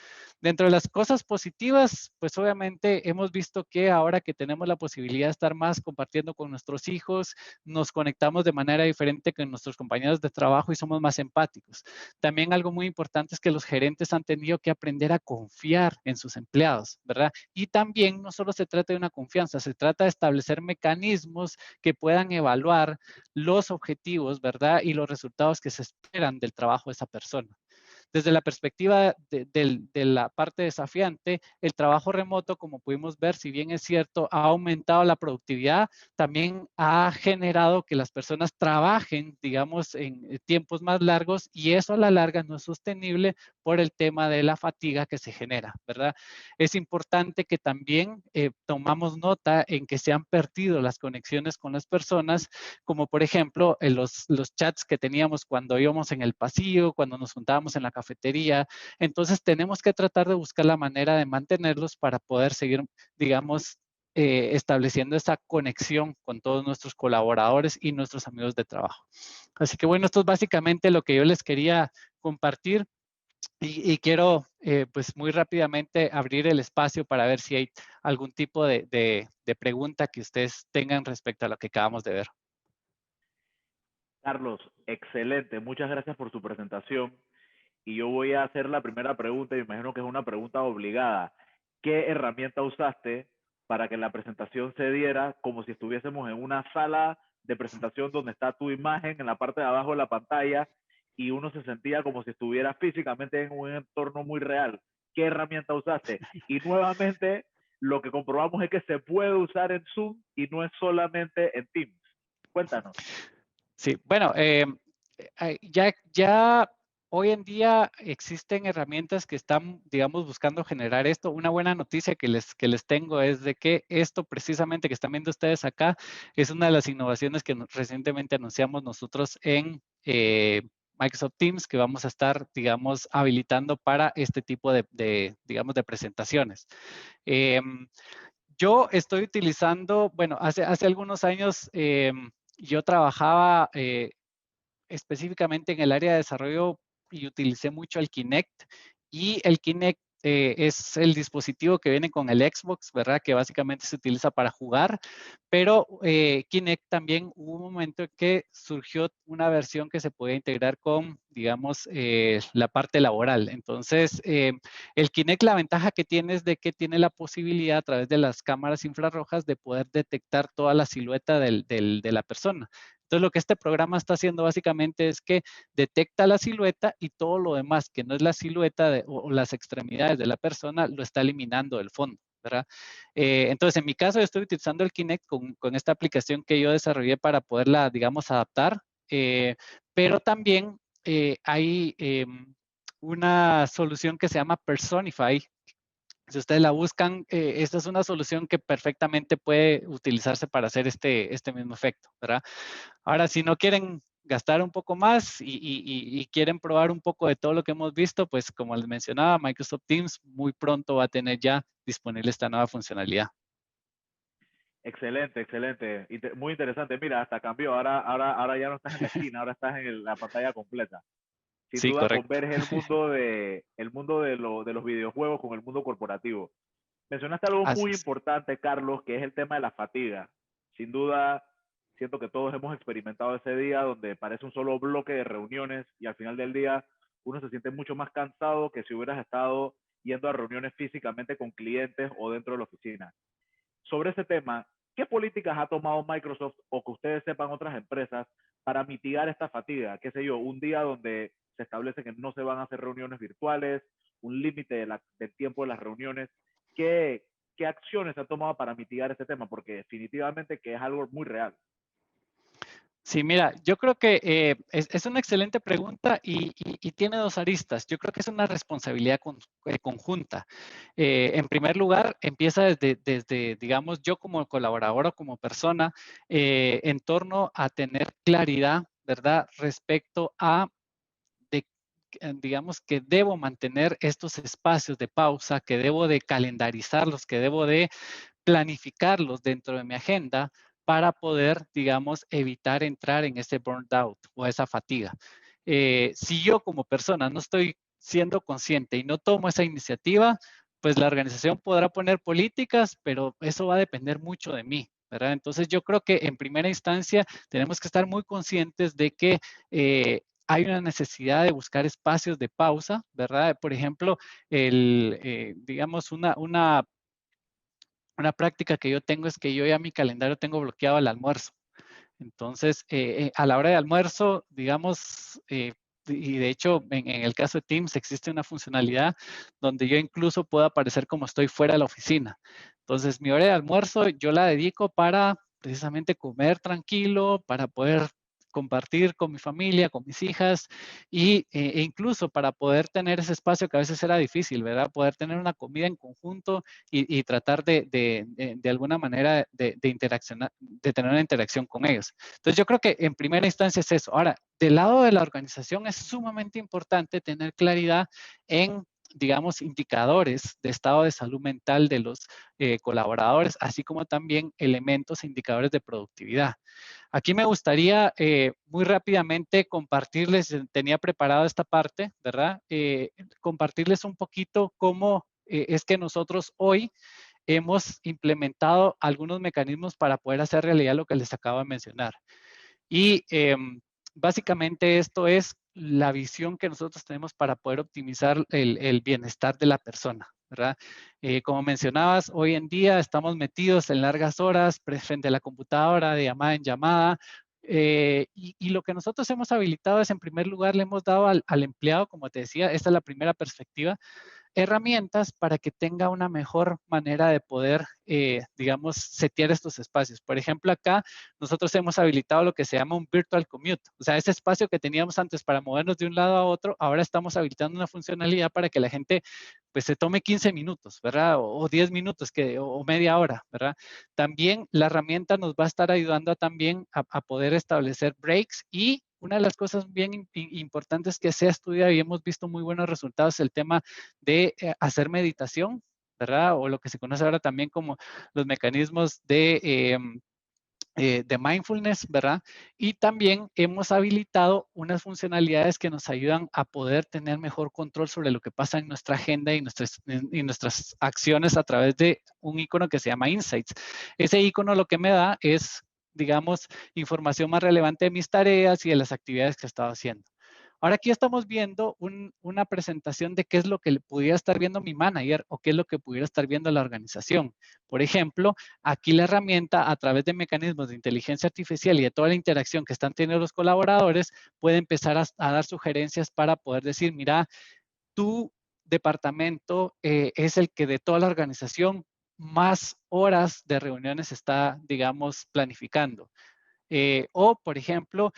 Dentro de las cosas positivas, pues obviamente hemos visto que ahora que tenemos la posibilidad de estar más compartiendo con nuestros hijos, nos conectamos de manera diferente con nuestros compañeros de trabajo y somos más empáticos. También algo muy importante es que los gerentes han tenido que aprender a confiar en sus empleados, ¿verdad? Y también no solo se trata de una confianza, se trata de establecer mecanismos que puedan evaluar los objetivos, ¿verdad? Y los resultados que se esperan del trabajo de esa persona. Desde la perspectiva de la parte desafiante, el trabajo remoto, como pudimos ver, si bien es cierto, ha aumentado la productividad, también ha generado que las personas trabajen, digamos, en tiempos más largos y eso a la larga no es sostenible por el tema de la fatiga que se genera, ¿verdad? Es importante que también tomamos nota en que se han perdido las conexiones con las personas, como por ejemplo los chats que teníamos cuando íbamos en el pasillo, cuando nos juntábamos en la cafetería. Entonces tenemos que tratar de buscar la manera de mantenerlos para poder seguir, digamos, estableciendo esa conexión con todos nuestros colaboradores y nuestros amigos de trabajo. Así que bueno, esto es básicamente lo que yo les quería compartir y quiero pues muy rápidamente abrir el espacio para ver si hay algún tipo de pregunta que ustedes tengan respecto a lo que acabamos de ver. Carlos, excelente. Muchas gracias por su presentación. Y yo voy a hacer la primera pregunta, y me imagino que es una pregunta obligada. ¿Qué herramienta usaste para que la presentación se diera como si estuviésemos en una sala de presentación donde está tu imagen en la parte de abajo de la pantalla y uno se sentía como si estuviera físicamente en un entorno muy real? ¿Qué herramienta usaste? Y nuevamente, lo que comprobamos es que se puede usar en Zoom y no es solamente en Teams. Cuéntanos. Sí, bueno, ya hoy en día existen herramientas que están, digamos, buscando generar esto. Una buena noticia que les tengo es de que esto precisamente que están viendo ustedes acá es una de las innovaciones que recientemente anunciamos nosotros en Microsoft Teams, que vamos a estar, digamos, habilitando para este tipo digamos, de presentaciones. Yo estoy utilizando, bueno, hace algunos años yo trabajaba específicamente en el área de desarrollo y utilicé mucho el Kinect y el Kinect es el dispositivo que viene con el Xbox, ¿verdad? Que básicamente se utiliza para jugar, pero Kinect también hubo un momento en que surgió una versión que se podía integrar con, digamos, la parte laboral. Entonces, el Kinect, la ventaja que tiene es de que tiene la posibilidad a través de las cámaras infrarrojas de poder detectar toda la silueta de la persona. Entonces, lo que este programa está haciendo básicamente es que detecta la silueta y todo lo demás, que no es la silueta o las extremidades de la persona, lo está eliminando del fondo, ¿verdad? Entonces, en mi caso, yo estoy utilizando el Kinect con esta aplicación que yo desarrollé para poderla, digamos, adaptar, pero también hay una solución que se llama Personify. Si ustedes la buscan, esta es una solución que perfectamente puede utilizarse para hacer este mismo efecto, ¿verdad? Ahora, si no quieren gastar un poco más y quieren probar un poco de todo lo que hemos visto, pues como les mencionaba, Microsoft Teams muy pronto va a tener ya disponible esta nueva funcionalidad. Excelente, excelente. Muy interesante. Mira, hasta cambió. Ahora ya no estás en la esquina, ahora estás en la pantalla completa. Sin Sí, duda correcto. converge el mundo de los videojuegos con el mundo corporativo. Mencionaste algo Así muy es. importante, Carlos, que es el tema de la fatiga. Sin duda, siento que todos hemos experimentado ese día donde parece un solo bloque de reuniones y al final del día uno se siente mucho más cansado que si hubieras estado yendo a reuniones físicamente con clientes o dentro de la oficina. Sobre ese tema, ¿qué políticas ha tomado Microsoft o que ustedes sepan otras empresas para mitigar esta fatiga? Qué sé yo, un día donde se establece que no se van a hacer reuniones virtuales, un límite del tiempo de las reuniones. ¿Qué acciones se ha tomado para mitigar este tema? Porque definitivamente que es algo muy real. Sí, mira, yo creo que es una excelente pregunta y tiene dos aristas. Yo creo que es una responsabilidad conjunta. En primer lugar, empieza desde, digamos, yo como colaborador o como persona, en torno a tener claridad, ¿verdad? Respecto a, digamos, que debo mantener estos espacios de pausa, que debo de calendarizarlos, que debo de planificarlos dentro de mi agenda para poder, digamos, evitar entrar en ese burnout o esa fatiga. Si yo como persona no estoy siendo consciente y no tomo esa iniciativa, pues la organización podrá poner políticas, pero eso va a depender mucho de mí, ¿verdad? Entonces yo creo que en primera instancia tenemos que estar muy conscientes de que hay una necesidad de buscar espacios de pausa, ¿verdad? Por ejemplo, digamos, una práctica que yo tengo es que yo ya mi calendario tengo bloqueado el almuerzo. Entonces, a la hora de almuerzo, digamos, y de hecho, en el caso de Teams existe una funcionalidad donde yo incluso puedo aparecer como estoy fuera de la oficina. Entonces, mi hora de almuerzo yo la dedico para precisamente comer tranquilo, para poder compartir con mi familia, con mis hijas e incluso para poder tener ese espacio que a veces era difícil, ¿verdad? Poder tener una comida en conjunto y tratar de alguna manera de interaccionar, de tener una interacción con ellos. Entonces yo creo que en primera instancia es eso. Ahora, del lado de la organización es sumamente importante tener claridad en, digamos, indicadores de estado de salud mental de los colaboradores, así como también elementos e indicadores de productividad. Aquí me gustaría muy rápidamente compartirles, tenía preparado esta parte, ¿verdad? Compartirles un poquito cómo es que nosotros hoy hemos implementado algunos mecanismos para poder hacer realidad lo que les acabo de mencionar. Y básicamente esto es la visión que nosotros tenemos para poder optimizar el bienestar de la persona, ¿verdad? Como mencionabas, hoy en día estamos metidos en largas horas frente a la computadora, de llamada en llamada, y lo que nosotros hemos habilitado es, en primer lugar, le hemos dado al empleado, como te decía, esta es la primera perspectiva, herramientas para que tenga una mejor manera de poder, digamos, setear estos espacios. Por ejemplo, acá nosotros hemos habilitado lo que se llama un virtual commute. O sea, ese espacio que teníamos antes para movernos de un lado a otro, ahora estamos habilitando una funcionalidad para que la gente pues se tome 15 minutos, ¿verdad? O 10 minutos o media hora, ¿verdad? También la herramienta nos va a estar ayudando también a poder establecer breaks y una de las cosas bien importantes que se ha estudiado y hemos visto muy buenos resultados es el tema de hacer meditación, ¿verdad? O lo que se conoce ahora también como los mecanismos de de mindfulness, ¿verdad? Y también hemos habilitado unas funcionalidades que nos ayudan a poder tener mejor control sobre lo que pasa en nuestra agenda y nuestras acciones a través de un icono que se llama Insights. Ese icono lo que me da es, digamos, información más relevante de mis tareas y de las actividades que he estado haciendo. Ahora aquí estamos viendo una presentación de qué es lo que le pudiera estar viendo mi manager o qué es lo que pudiera estar viendo la organización. Por ejemplo, aquí la herramienta, a través de mecanismos de inteligencia artificial y de toda la interacción que están teniendo los colaboradores, puede empezar a dar sugerencias para poder decir, mira, tu departamento es el que de toda la organización más horas de reuniones está, digamos, planificando. O, por ejemplo,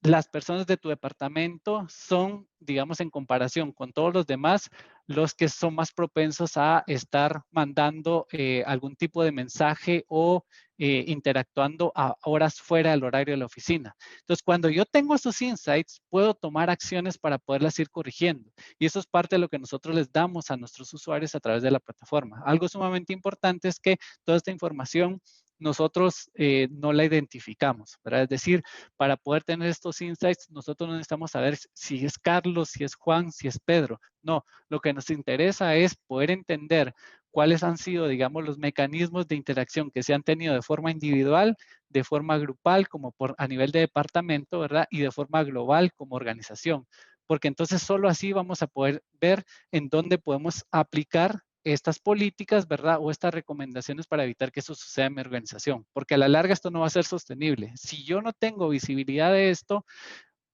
las personas de tu departamento son, digamos, en comparación con todos los demás, los que son más propensos a estar mandando algún tipo de mensaje o interactuando a horas fuera del horario de la oficina. Entonces, cuando yo tengo esos insights, puedo tomar acciones para poderlas ir corrigiendo. Y eso es parte de lo que nosotros les damos a nuestros usuarios a través de la plataforma. Algo sumamente importante es que toda esta información nosotros no la identificamos, ¿verdad? Es decir, para poder tener estos insights, nosotros no necesitamos saber si es Carlos, si es Juan, si es Pedro. No, lo que nos interesa es poder entender cuáles han sido, digamos, los mecanismos de interacción que se han tenido de forma individual, de forma grupal, como a nivel de departamento, ¿verdad? Y de forma global como organización. Porque entonces solo así vamos a poder ver en dónde podemos aplicar estas políticas, ¿verdad? O estas recomendaciones para evitar que eso suceda en mi organización, porque a la larga esto no va a ser sostenible. Si yo no tengo visibilidad de esto,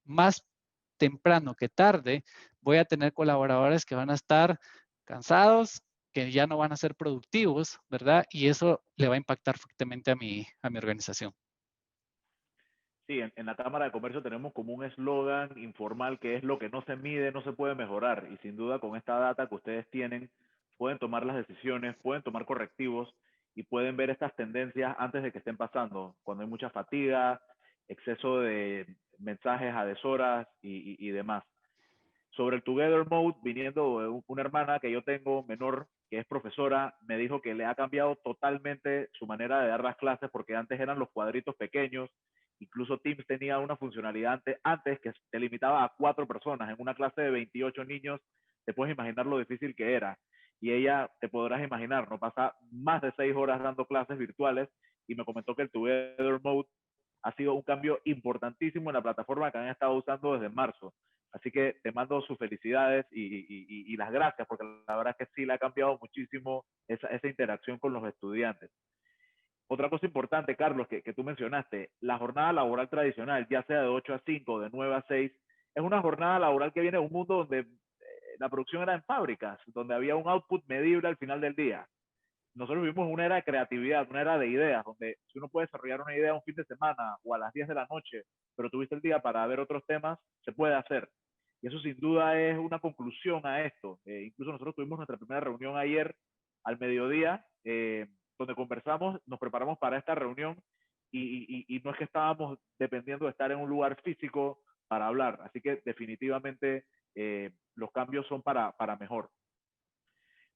más temprano que tarde, voy a tener colaboradores que van a estar cansados, que ya no van a ser productivos, ¿verdad? Y eso le va a impactar fuertemente a mi organización. Sí, en la Cámara de Comercio tenemos como un eslogan informal que es lo que no se mide no se puede mejorar, y sin duda con esta data que ustedes tienen pueden tomar las decisiones, pueden tomar correctivos y pueden ver estas tendencias antes de que estén pasando, cuando hay mucha fatiga, exceso de mensajes a deshoras y demás. Sobre el Together Mode, viniendo de una hermana que yo tengo menor, que es profesora, me dijo que le ha cambiado totalmente su manera de dar las clases, porque antes eran los cuadritos pequeños, incluso Teams tenía una funcionalidad antes que te limitaba a 4 personas. En una clase de 28 niños, te puedes imaginar lo difícil que era. Y ella, te podrás imaginar, no pasa más de 6 horas dando clases virtuales, y me comentó que el Together Mode ha sido un cambio importantísimo en la plataforma que han estado usando desde marzo. Así que te mando sus felicidades y las gracias, porque la verdad es que sí le ha cambiado muchísimo esa interacción con los estudiantes. Otra cosa importante, Carlos, que tú mencionaste, la jornada laboral tradicional, ya sea de 8 a 5, de 9 a 6, es una jornada laboral que viene de un mundo donde la producción era en fábricas, donde había un output medible al final del día. Nosotros vivimos una era de creatividad, una era de ideas, donde si uno puede desarrollar una idea un fin de semana o a las 10 de la noche, pero tuviste el día para ver otros temas, se puede hacer. Y eso sin duda es una conclusión a esto. Incluso nosotros tuvimos nuestra primera reunión ayer al mediodía, donde conversamos, nos preparamos para esta reunión y no es que estábamos dependiendo de estar en un lugar físico para hablar. Así que definitivamente los cambios son para mejor.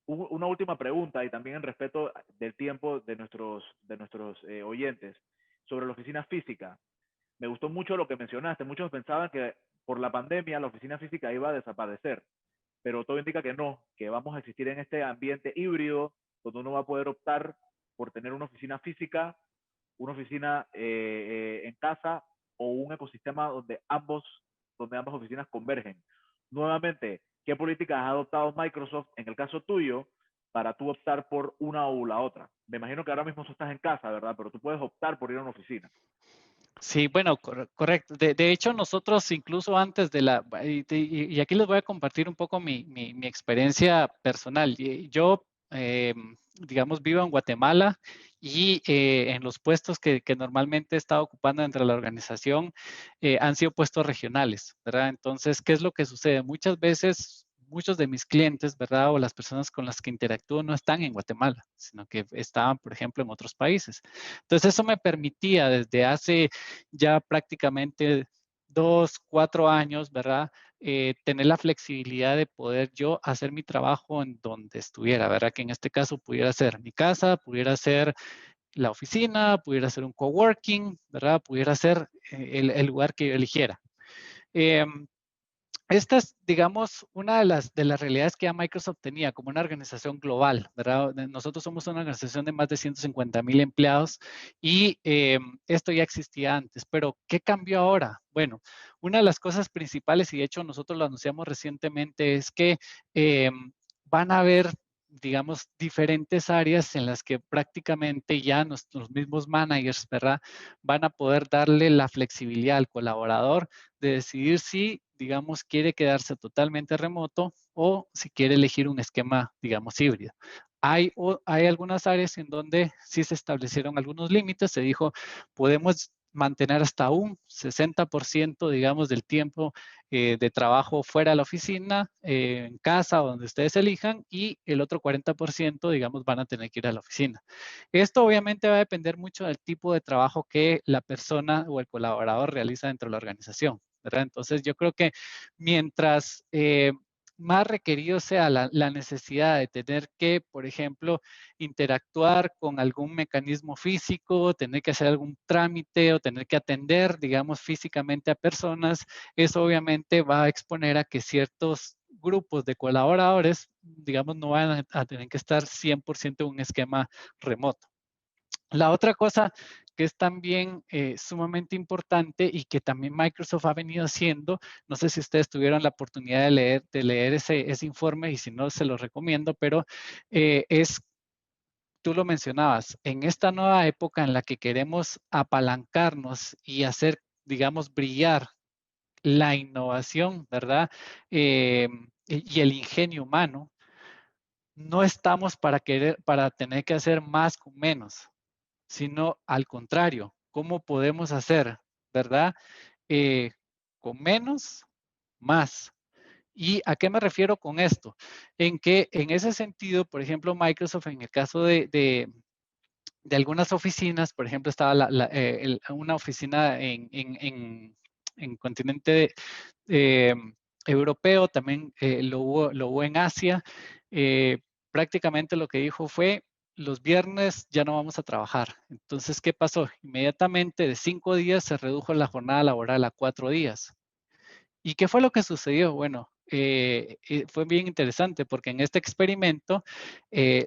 Una última pregunta, y también en respeto del tiempo de nuestros oyentes, sobre la oficina física. Me gustó mucho lo que mencionaste. Muchos pensaban que por la pandemia la oficina física iba a desaparecer, pero todo indica que no, que vamos a existir en este ambiente híbrido donde uno va a poder optar por tener una oficina física, una oficina en casa o un ecosistema donde ambas oficinas convergen. Nuevamente, ¿qué políticas ha adoptado Microsoft en el caso tuyo para tú optar por una o la otra? Me imagino que ahora mismo tú estás en casa, ¿verdad? Pero tú puedes optar por ir a una oficina. Sí, bueno, correcto. De hecho, nosotros incluso antes de y aquí les voy a compartir un poco mi experiencia personal. Yo, digamos, vivo en Guatemala y en los puestos que normalmente he estado ocupando dentro de la organización han sido puestos regionales, ¿verdad? Entonces, ¿qué es lo que sucede? Muchas veces muchos de mis clientes, ¿verdad? O las personas con las que interactúo no están en Guatemala, sino que estaban, por ejemplo, en otros países. Entonces, eso me permitía desde hace ya prácticamente 2, 4 años, ¿verdad? Tener la flexibilidad de poder yo hacer mi trabajo en donde estuviera, ¿verdad? Que en este caso pudiera ser mi casa, pudiera ser la oficina, pudiera ser un coworking, ¿verdad? Pudiera ser el lugar que yo eligiera. Esta es, digamos, una de las realidades que ya Microsoft tenía como una organización global, ¿verdad? Nosotros somos una organización de más de 150,000 empleados y esto ya existía antes, pero ¿qué cambió ahora? Bueno, una de las cosas principales, y de hecho nosotros lo anunciamos recientemente, es que van a haber, digamos, diferentes áreas en las que prácticamente ya nuestros mismos managers, ¿verdad? Van a poder darle la flexibilidad al colaborador de decidir si, digamos, quiere quedarse totalmente remoto o si quiere elegir un esquema, digamos, híbrido. Hay algunas áreas en donde sí se establecieron algunos límites, se dijo, podemos mantener hasta un 60%, digamos, del tiempo de trabajo fuera de la oficina, en casa o donde ustedes elijan, y el otro 40%, digamos, van a tener que ir a la oficina. Esto obviamente va a depender mucho del tipo de trabajo que la persona o el colaborador realiza dentro de la organización, ¿verdad? Entonces, yo creo que mientras más requerido sea la necesidad de tener que, por ejemplo, interactuar con algún mecanismo físico, tener que hacer algún trámite o tener que atender, digamos, físicamente a personas, eso obviamente va a exponer a que ciertos grupos de colaboradores, digamos, no van a tener que estar 100% en un esquema remoto. La otra cosa que es también sumamente importante y que también Microsoft ha venido haciendo, no sé si ustedes tuvieron la oportunidad de leer ese informe y si no, se lo recomiendo, pero tú lo mencionabas, en esta nueva época en la que queremos apalancarnos y hacer, digamos, brillar la innovación, ¿verdad? Y el ingenio humano, no estamos para tener que hacer más con menos, sino al contrario, ¿cómo podemos hacer, verdad? Con menos, más. ¿Y a qué me refiero con esto? En que en ese sentido, por ejemplo, Microsoft, en el caso de algunas oficinas, por ejemplo, estaba una oficina en continente eh, europeo, también lo hubo en Asia. Prácticamente lo que dijo fue, los viernes ya no vamos a trabajar. Entonces, ¿qué pasó? Inmediatamente de 5 días se redujo la jornada laboral a 4 días. ¿Y qué fue lo que sucedió? Bueno, fue bien interesante porque en este experimento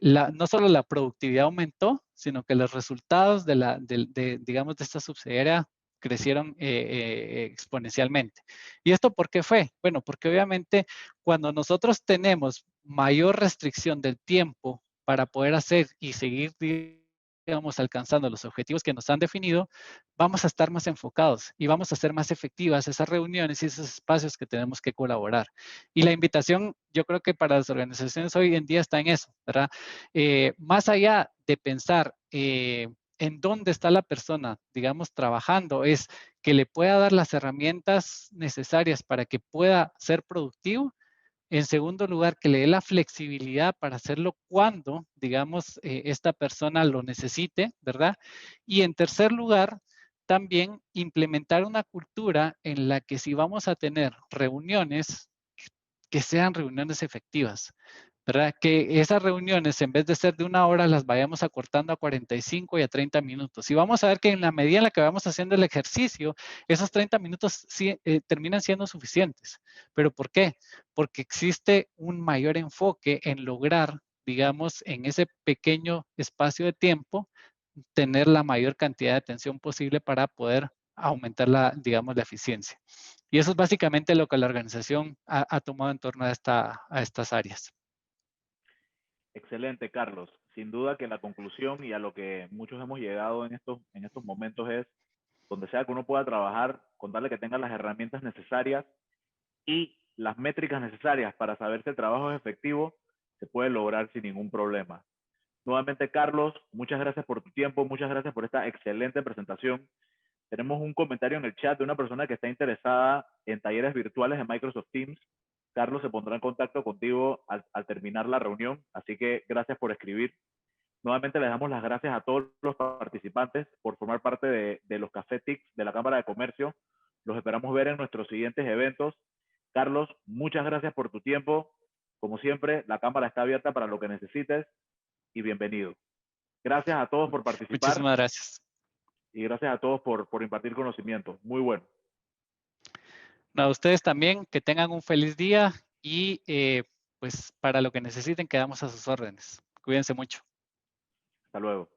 no solo la productividad aumentó, sino que los resultados digamos, de esta subsidiaria crecieron exponencialmente. ¿Y esto por qué fue? Bueno, porque obviamente cuando nosotros tenemos mayor restricción del tiempo para poder hacer y seguir, digamos, alcanzando los objetivos que nos han definido, vamos a estar más enfocados y vamos a hacer más efectivas esas reuniones y esos espacios que tenemos que colaborar. Y la invitación, yo creo que para las organizaciones hoy en día está en eso, ¿verdad? Más allá de pensar en dónde está la persona, digamos, trabajando, es que le pueda dar las herramientas necesarias para que pueda ser productivo. En segundo lugar, que le dé la flexibilidad para hacerlo cuando, digamos, esta persona lo necesite, ¿verdad? Y en tercer lugar, también implementar una cultura en la que si vamos a tener reuniones, que sean reuniones efectivas, ¿verdad? Que esas reuniones, en vez de ser de 1 hora, las vayamos acortando a 45 y a 30 minutos. Y vamos a ver que en la medida en la que vamos haciendo el ejercicio, esos 30 minutos terminan siendo suficientes. ¿Pero por qué? Porque existe un mayor enfoque en lograr, digamos, en ese pequeño espacio de tiempo, tener la mayor cantidad de atención posible para poder aumentar digamos, la eficiencia. Y eso es básicamente lo que la organización ha tomado en torno a estas áreas. Excelente, Carlos. Sin duda que la conclusión y a lo que muchos hemos llegado en estos momentos es, donde sea que uno pueda trabajar, contarle que tenga las herramientas necesarias y las métricas necesarias para saber si el trabajo es efectivo, se puede lograr sin ningún problema. Nuevamente, Carlos, muchas gracias por tu tiempo, muchas gracias por esta excelente presentación. Tenemos un comentario en el chat de una persona que está interesada en talleres virtuales de Microsoft Teams. Carlos se pondrá en contacto contigo al terminar la reunión, así que gracias por escribir. Nuevamente les damos las gracias a todos los participantes por formar parte de los Café TICS de la Cámara de Comercio. Los esperamos ver en nuestros siguientes eventos. Carlos, muchas gracias por tu tiempo. Como siempre, la cámara está abierta para lo que necesites y bienvenido. Gracias a todos por participar. Muchísimas gracias. Y gracias a todos por impartir conocimiento. Muy bueno. A ustedes también, que tengan un feliz día y pues para lo que necesiten quedamos a sus órdenes. Cuídense mucho. Hasta luego.